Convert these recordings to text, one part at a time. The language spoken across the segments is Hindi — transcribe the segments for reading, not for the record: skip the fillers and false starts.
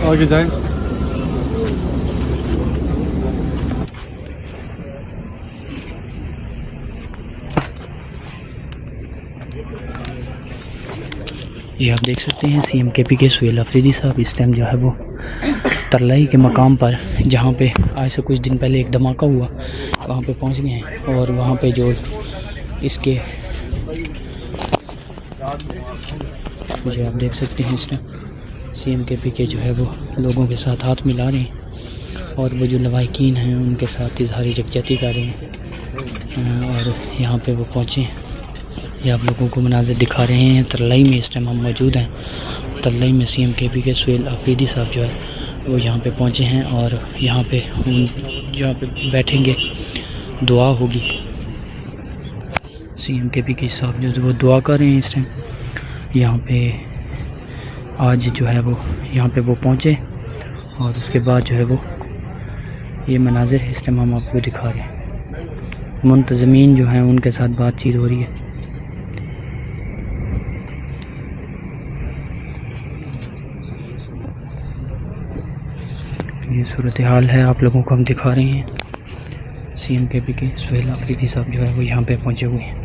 आगे जाएं। ये आप देख सकते हैं सीएम केपी के सुहेल अफरीदी साहब इस टाइम जो है वो तरलाई के मकाम पर, जहाँ पे आज से कुछ दिन पहले एक धमाका हुआ, वहाँ पे पहुँच गए हैं। और वहाँ पे जो इसके जो आप देख सकते हैं इस टाइम सीएम केपी के जो है वो लोगों के साथ हाथ मिला रहे हैं और वो जो लवाहिकीन हैं उनके साथ इजहार यकजहती कर रहे हैं। और यहाँ पे वो पहुँचे हैं, ये आप लोगों को मनाज़िर दिखा रहे हैं। तरलाई में इस टाइम हम मौजूद हैं। तरलाई में सीएम केपी के सुहेल अफरीदी साहब जो है वो यहाँ पे पहुँचे हैं और यहाँ पे बैठेंगे, दुआ होगी। सीएम केपी के साहब जो वो दुआ कर रहे हैं इस टाइम यहाँ पे। आज जो है वो यहाँ पे वो पहुँचे और उसके बाद जो है वो ये मनाज़िर इस टाइम हम आपको दिखा रहे हैं। मुंतज़मीन जो हैं उनके साथ बातचीत हो रही है। ये सूरत हाल है, आप लोगों को हम दिखा रहे हैं। सीएम केपी के सुहेल अफरीदी साहब जो है वो यहाँ पे पहुँचे हुए हैं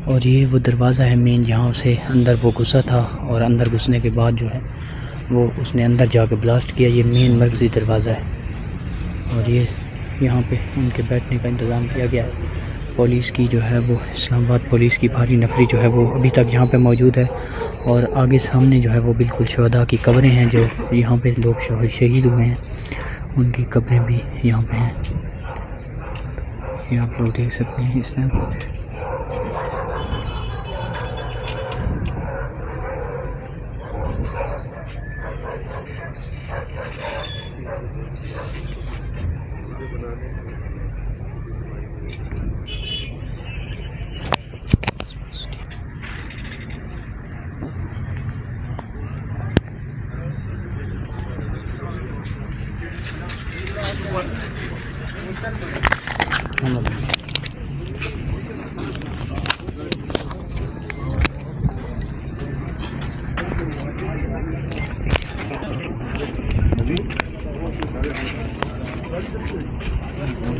और ये वो दरवाज़ा है मेन, जहाँ से अंदर वो घुसा था और अंदर घुसने के बाद जो है वो उसने अंदर जाके ब्लास्ट किया। ये मेन मरकज़ी दरवाज़ा है और ये यहाँ पे उनके बैठने का इंतज़ाम किया गया है। पुलिस की जो है वो इस्लामाबाद पुलिस की भारी नफरी जो है वो अभी तक यहाँ पे मौजूद है। और आगे सामने जो है वो बिल्कुल शुहदा की कब्रें हैं, जो यहाँ पे लोग शहीद हुए हैं उनकी कब्रें भी यहाँ पे हैं। तो ये आप लोग देख सकते हैं इसमें।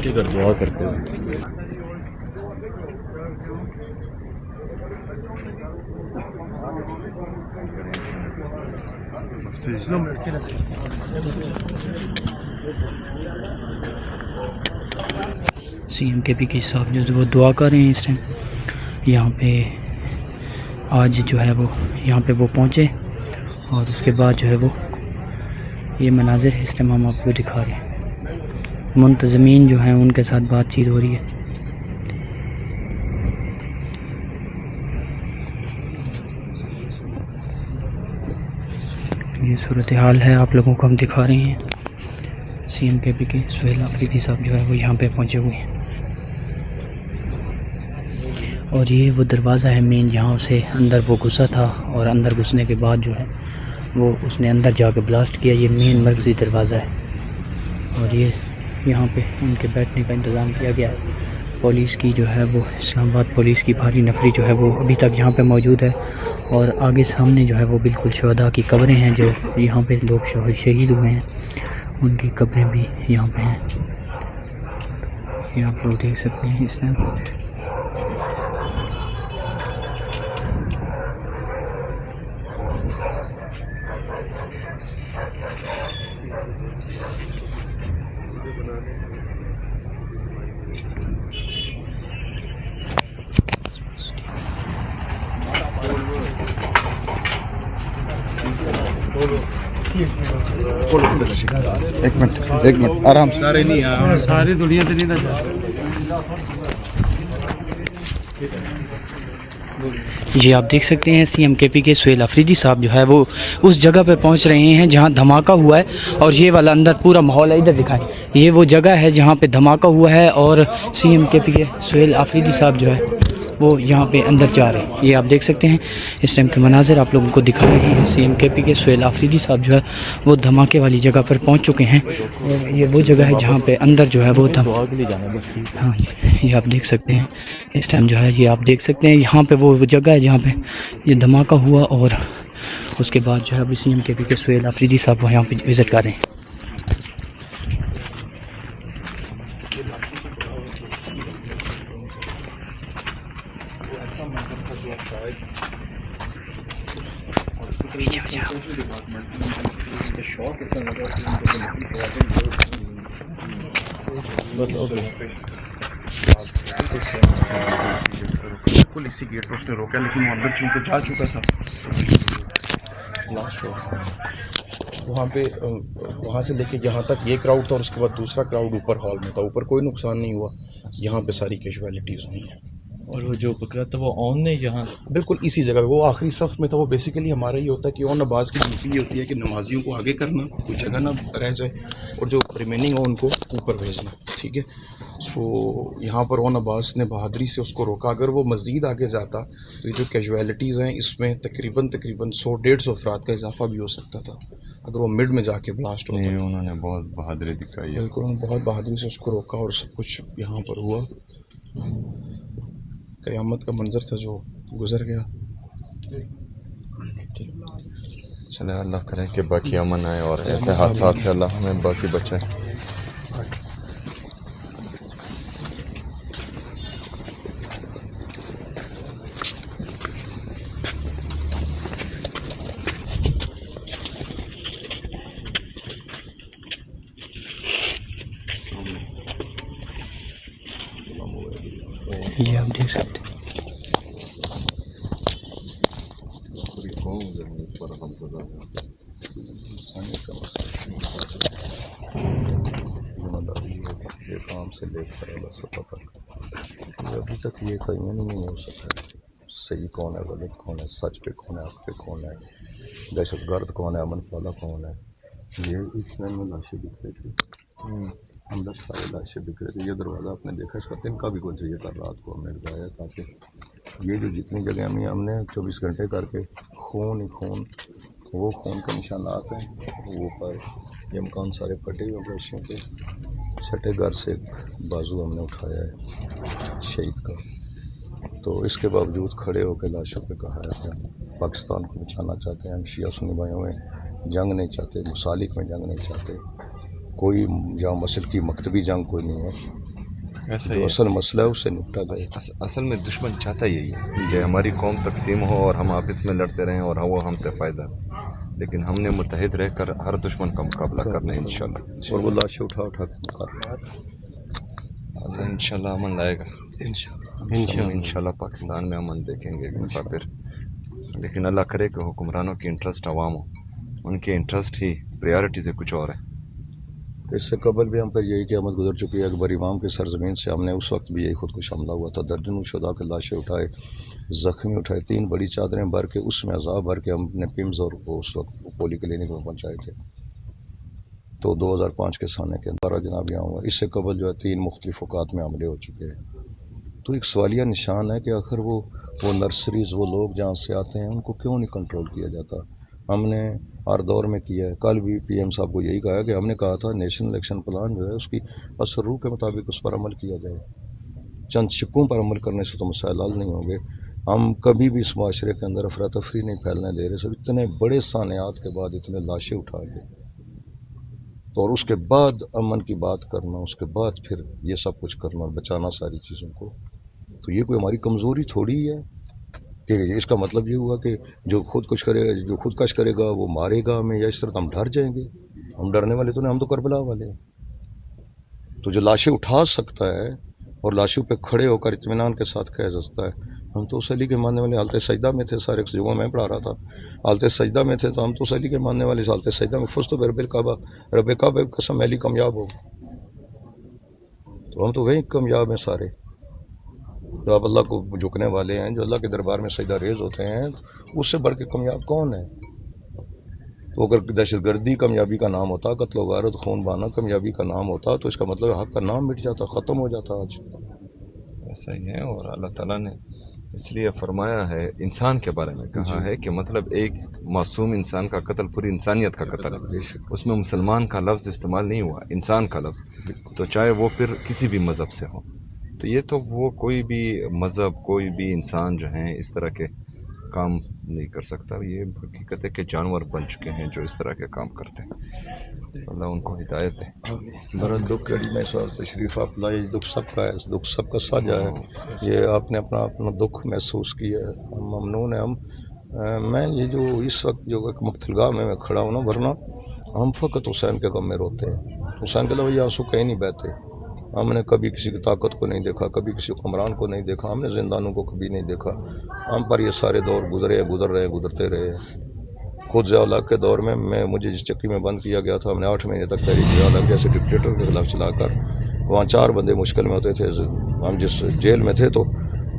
कर दुआ करते हैं। सीएम केपी के साहब जो वो दुआ कर रहे हैं इस टाइम यहाँ पे। आज जो है वो यहाँ पे वो पहुँचे और उसके बाद जो है वो ये मनाज़िर इस टाइम हम आपको दिखा रहे हैं। मुंतज़मीन जो हैं उनके साथ बातचीत हो रही है। ये सूरत हाल है, आप लोगों को हम दिखा रहे हैं। सीएम केपी के सुहेल अफरीदी साहब जो है वो यहाँ पे पहुँचे हुए हैं और ये वो दरवाज़ा है मेन, जहाँ से अंदर वो घुसा था और अंदर घुसने के बाद जो है वो उसने अंदर जाके ब्लास्ट किया। ये मेन मरकज़ी दरवाज़ा है और ये यहाँ पे उनके बैठने का इंतज़ाम किया गया है। पुलिस की जो है वो इस्लामाबाद पुलिस की भारी नफरी जो है वो अभी तक यहाँ पे मौजूद है। और आगे सामने जो है वो बिल्कुल शुहदा की कब्रें हैं, जो यहाँ पे लोग शहीद हुए हैं उनकी कब्रें भी यहाँ पे हैं। तो ये आप लोग देख सकते हैं इसमें। एक मिनट आराम से। सारे नहीं सारी दुनिया से नहीं था। ये आप देख सकते हैं सीएम केपी के सुहेल अफरीदी साहब जो है वो उस जगह पे पहुंच रहे हैं जहां धमाका हुआ है। और ये वाला अंदर पूरा माहौल है, इधर दिखाएं। ये वो जगह है जहां पे धमाका हुआ है और सीएम केपी के सुहेल अफरीदी साहब जो है वो यहाँ पे अंदर जा रहे हैं। ये आप देख सकते हैं इस टाइम के मनाजिर आप लोगों को दिखा रहे हैं। CMKP के सुहेल आफरीदी साहब जो है वो धमाके वाली जगह पर पहुँच चुके हैं और ये वो जगह है जहाँ पे अंदर जो है वो हाँ ये आप देख सकते हैं इस टाइम जो है ये आप देख सकते हैं यहाँ पे वो जगह है जहाँ पे ये धमाका हुआ और उसके बाद जो है अभी CMKP के सुहेल आफरीदी साहब वो यहाँ पे विज़िट कर रहे हैं। बिल्कुल इसी गेट पर उसने रोका, लेकिन वो अंदर चूंकि जा चुका था लास्ट वहाँ पे, वहाँ से लेके यहाँ तक ये क्राउड था और उसके बाद दूसरा क्राउड ऊपर हॉल में था। ऊपर कोई नुकसान नहीं हुआ, यहाँ पे सारी कैजुअलिटीज़ हुई हैं। और वो जो पकड़ा था वो ऑन ने यहाँ बिल्कुल इसी जगह वो आखिरी सफ़ में था। वो बेसिकली हमारा ये होता है कि ऑन नमाज की ड्यूटी ये होती है कि नमाजियों को आगे करना, कोई जगह ना रह जाए, और जो रिमेनिंग हो उनको ऊपर भेजना, ठीक है। सो यहाँ पर ऑन अब्बास ने बहादुरी से उसको रोका। अगर वो मज़ीद आगे जाता तो ये जो कैजुअलिटीज़ हैं इसमें तकरीबन 100-150 अफराद का इजाफा भी हो सकता था अगर वो मिड में जाके ब्लास्ट होता। नहीं, उन्होंने बहुत बहादुरी दिखाई है। बिल्कुल, उन्होंने बहुत बहादुरी से उसको रोका और सब कुछ यहाँ पर हुआ। क़यामत का मंजर था जो गुजर गया। चले अल्लाह करे कि बाकी अमन आए और ऐसे हादसा से अल्लाह हमें बाकी बचाए। ये आप देख सकते हैं ये काम से लेकर सतह तक अभी तक ये कहीं नहीं हो सका सही कौन है, गलत कौन है, सच पे कौन है, हक पे कौन है, दहशतगर्द कौन है, अमन वाला कौन है। ये इसमें लाशें दिख रही थी, अंदर सारे लाशें दिख रहे थे। ये दरवाज़ा आपने देखा, इसका तिनका भी कुछ चाहिए था। रात को हमने लगाया ताकि ये जो जितनी जगह हमने 24 घंटे करके खून ही खून, वो खून के निशानात हैं वो पर। ये मकान सारे फटे हुए लाशों के, छठे घर से बाजू हमने उठाया है शहीद का। तो इसके बावजूद खड़े होकर लाशों पे कहा है पाकिस्तान को बचाना चाहते हैं हम। शिया सुन्नी भाइयों में जंग नहीं चाहते, मुसालिक में जंग नहीं चाहते, कोई यहाँ मसल की मकतबी जंग कोई नहीं है। ऐसा जो असल मसला है उससे निपटा जाए। असल में दुश्मन चाहता यही है कि हमारी कौम तकसीम हो और हम आपस में लड़ते रहें और वो हमसे फ़ायदा, लेकिन हमने मुत्तहिद रहकर हर दुश्मन का मुकाबला करना है इंशाल्लाह। और वो लाशें उठा उठा अल्लाह इंशाल्लाह अमन लाएगा। इंशाल्लाह पाकिस्तान में अमन देखेंगे फिर। लेकिन अल्लाह करे कि हुक्मरानों की इंटरेस्ट अवाम हो, उनके इंटरेस्ट ही प्रायोरिटी से कुछ और है। इससे कबल भी हम पर यही क़यामत गुजर चुकी है। अकबर इमाम के सरजमीन से हमने उस वक्त भी यही खुदकुश हमला हुआ था। दर्जनों शुदा के लाशें उठाए, ज़ख्मी उठाए, 3 बड़ी चादरें भर के उसमें अज़ाब भर के हमने पिम्स और उस वक्त पोली क्लिनिक में पहुँचाए थे। तो 2005 के साल के 12 जनाब यहाँ हुआ। इससे कबल जो है 3 मुख्तलिफ औकात में हमले हो चुके हैं। तो एक सवालिया निशान है कि आखिर वो नर्सरीज़, वो लोग जहाँ से आते हैं उनको क्यों नहीं कंट्रोल किया जाता। हमने हर दौर में किया है। कल भी PM साहब को यही कहा कि हमने कहा था नेशनल एक्शन प्लान जो है उसकी असरूह के मुताबिक उस पर अमल किया जाए। चंद शिक्कों पर अमल करने से तो मसाइल हल नहीं होंगे। हम कभी भी इस माशरे के अंदर अफरा तफरी नहीं फैलने दे रहे। सब इतने बड़े सानियात के बाद इतने लाशें उठा के, तो और उसके बाद अमन की बात करना, उसके बाद फिर ये सब कुछ करना और बचाना सारी चीज़ों को, तो ये कोई हमारी कमज़ोरी थोड़ी है कि इसका मतलब ये हुआ कि जो खुदकश करेगा, जो खुदकश करेगा वो मारेगा हमें, या इस तरह हम डर जाएंगे। हम डरने वाले तो नहीं, हम तो करबला वाले हैं। तो जो लाशें उठा सकता है और लाशों पे खड़े होकर इत्मीनान के साथ कह सकता है, हम तो उस अली के मानने वाले। हालत सजदा में थे सारे, जो मैं पढ़ा रहा था, हालत सजदा में थे, तो हम तो उस अली के मानने वाले। हालत सजदा में फुज़्तु बिरब्बिल काबा, रब काबा की कसम अली कामयाब हो, तो हम तो वही कामयाब हैं सारे जो आप अल्लाह को झुकने वाले हैं, जो अल्लाह के दरबार में सजदा रेज़ होते हैं। उससे बढ़ के कामयाब कौन है। तो अगर दहशतगर्दी कामयाबी का नाम होता, कत्ल व गारत खून बहाना कामयाबी का नाम होता, तो इसका मतलब हक़ का नाम मिट जाता, ख़त्म हो जाता आज। ऐसा ही है। और अल्लाह ताला ने इसलिए फरमाया है, इंसान के बारे में कहा है कि मतलब एक मासूम इंसान का कत्ल पूरी इंसानियत का कत्ल है। उसमें मुसलमान का लफ्ज़ इस्तेमाल नहीं हुआ, इंसान का लफ्ज़, तो चाहे वो फिर किसी भी मज़हब से हो। तो ये तो वो कोई भी मज़हब, कोई भी इंसान जो हैं इस तरह के काम नहीं कर सकता। ये हकीकत है कि जानवर बन चुके हैं जो इस तरह के काम करते हैं। अल्लाह उनको हिदायत दे। बड़ा दुख है मैं सवाल तशरीफ़ आप लाए, दुख सबका है, दुख सबका साझा है। ये आपने अपना अपना दुख महसूस किया है, हम ममनून है। मैं ये जो इस वक्त जो एक मक्तलगाह में मैं खड़ा हूँ ना, वरना हम फ़कत हुसैन के गम में रोते हैं। हुसैन के अलावा ये आंसू कहीं नहीं बहते। हमने कभी किसी की ताकत को नहीं देखा, कभी किसी हुक्मरान को नहीं देखा, हमने जिंदानों को कभी नहीं देखा। हम पर ये सारे दौर गुजरे, गुजर रहे, गुजरते रहे। खुद ज़िया के दौर में मुझे जिस चक्की में बंद किया गया था, हमने 8 महीने तक तहरीक ज़िया जैसे डिक्टेटर के खिलाफ चलाकर, वहाँ 4 बंदे मुश्किल में होते थे। हम जिस जेल में थे तो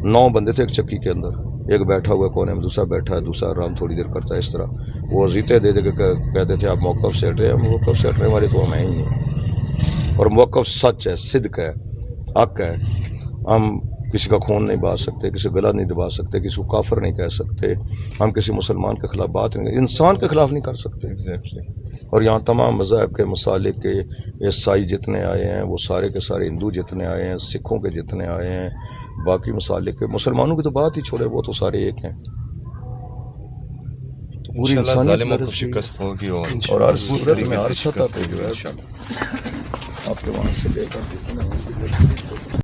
9 बंदे थे एक चक्की के अंदर, एक बैठा हुआ कोने में, दूसरा बैठा है, दूसरा आराम थोड़ी देर करता है। इस तरह वो जीते दे के कहते थे आप मौक़िफ़ से हटे, हम मौक़िफ़ से हटने वाले तो हम हैं ही नहीं। और मौक़िफ़ सच है, सिद्क़ है, हक है। हम किसी का खून नहीं बहा सकते, किसी गला नहीं दबा सकते, किसी को काफिर नहीं कह सकते, हम किसी मुसलमान के खिलाफ बात नहीं, इंसान के खिलाफ नहीं कर सकते। एग्जैक्टली। और यहाँ तमाम मज़ाहब के मसालिक के ईसाई जितने आए हैं, वो सारे के सारे, हिंदू जितने आए हैं, सिखों के जितने आए हैं, बाकी मसालिक के, मुसलमानों की तो बात ही छोड़े, वो तो सारे एक हैं। तो पूरी जालिमों को शिकस्त होगी और हर सूरत में, हर सतह पे जो है आपके वहाँ से लेकर